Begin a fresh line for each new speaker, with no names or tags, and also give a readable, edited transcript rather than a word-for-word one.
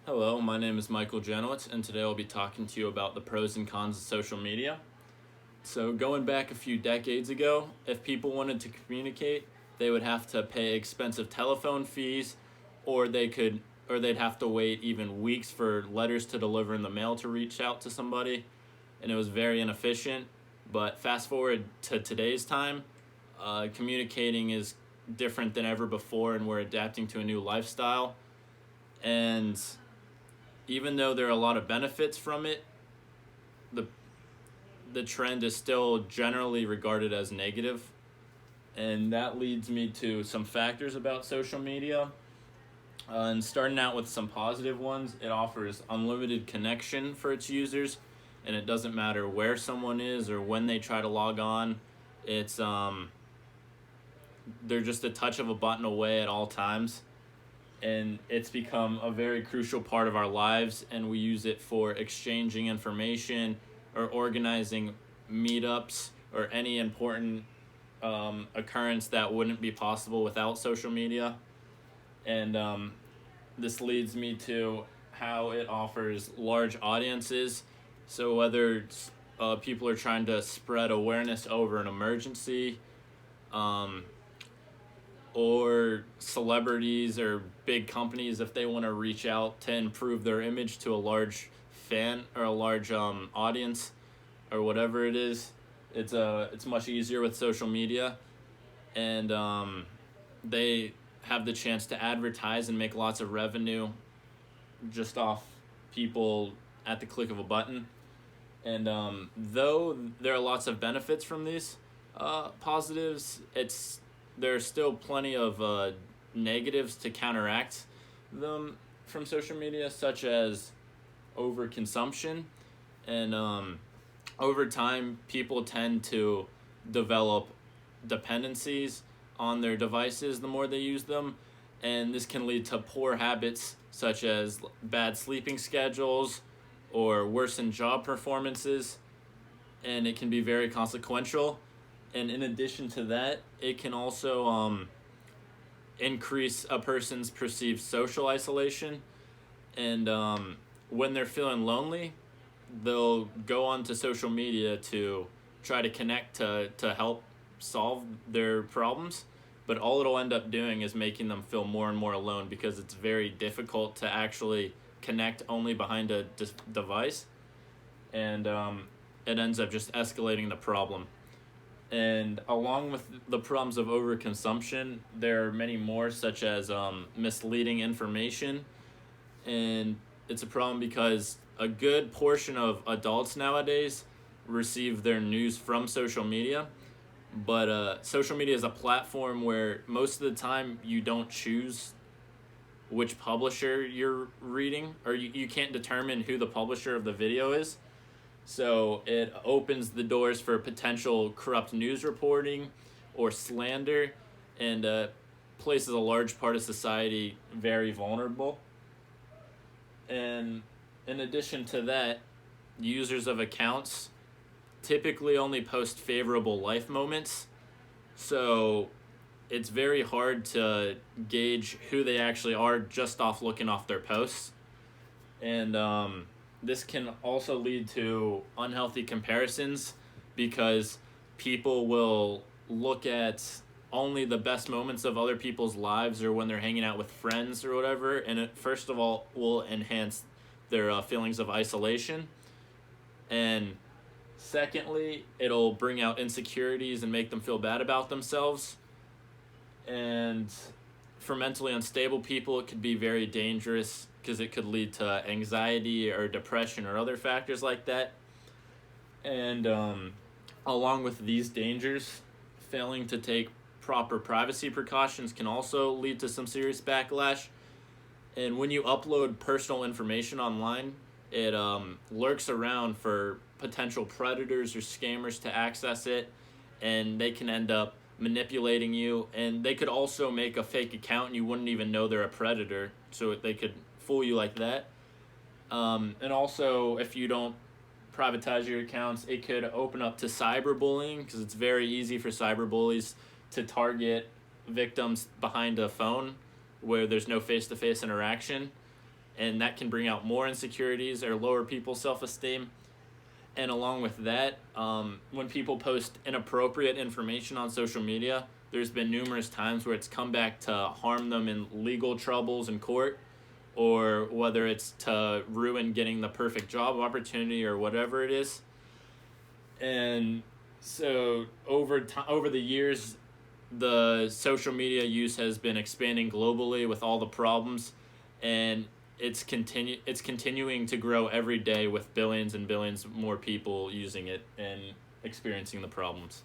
Hello, my name is Michael Janowitz, and today I'll be talking to you about the pros and cons of social media. So, going back a few decades ago, if people wanted to communicate, they would have to pay expensive telephone fees, or they'd have to wait even weeks for letters to deliver in the mail to reach out to somebody, and it was very inefficient. But fast forward to today's time, communicating is different than ever before, and we're adapting to a new lifestyle. And even though there are a lot of benefits from it, the the trend is still generally regarded as negative, and that leads me to some factors about social media. And starting out with some positive ones, it offers unlimited connection for its users, and it doesn't matter where someone is or when they try to log on. It's they're just a touch of a button away at all times, and it's become a very crucial part of our lives, and we use it for exchanging information or organizing meetups or any important occurrence that wouldn't be possible without social media. And this leads me to how it offers large audiences. So whether people are trying to spread awareness over an emergency, um, or celebrities or big companies, if they want to reach out to improve their image to a large fan or a large audience or whatever it is, it's much easier with social media. And they have the chance to advertise and make lots of revenue just off people at the click of a button. And though there are lots of benefits from these positives, there's still plenty of negatives to counteract them from social media, such as overconsumption. And over time, people tend to develop dependencies on their devices the more they use them. And this can lead to poor habits such as bad sleeping schedules or worsened job performances. And it can be very consequential. And in addition to that, it can also increase a person's perceived social isolation. And when they're feeling lonely, they'll go onto social media to try to connect to help solve their problems. But all it'll end up doing is making them feel more and more alone, because it's very difficult to actually connect only behind a device. And it ends up just escalating the problem. And along with the problems of overconsumption, there are many more, such as misleading information. And it's a problem because a good portion of adults nowadays receive their news from social media. But social media is a platform where most of the time you don't choose which publisher you're reading, or you can't determine who the publisher of the video is. So it opens the doors for potential corrupt news reporting or slander, and places a large part of society very vulnerable. And in addition to that, users of accounts typically only post favorable life moments. So it's very hard to gauge who they actually are just off looking off their posts. And this can also lead to unhealthy comparisons, because people will look at only the best moments of other people's lives or when they're hanging out with friends or whatever, and it first of all will enhance their feelings of isolation, and secondly it'll bring out insecurities and make them feel bad about themselves. And for mentally unstable people, it could be very dangerous, because it could lead to anxiety or depression or other factors like that. And along with these dangers, failing to take proper privacy precautions can also lead to some serious backlash. And when you upload personal information online, it lurks around for potential predators or scammers to access it, and they can end up manipulating you. And they could also make a fake account and you wouldn't even know they're a predator, so they could fool you like that. And also, if you don't privatize your accounts, it could open up to cyberbullying, because it's very easy for cyberbullies to target victims behind a phone where there's no face-to-face interaction. and that can bring out more insecurities or lower people's self-esteem. And along with that, when people post inappropriate information on social media, there's been numerous times where it's come back to harm them in legal troubles in court, or whether it's to ruin getting the perfect job opportunity or whatever it is. And so over the years, the social media use has been expanding globally with all the problems, and it's continuing to grow every day with billions and billions more people using it and experiencing the problems.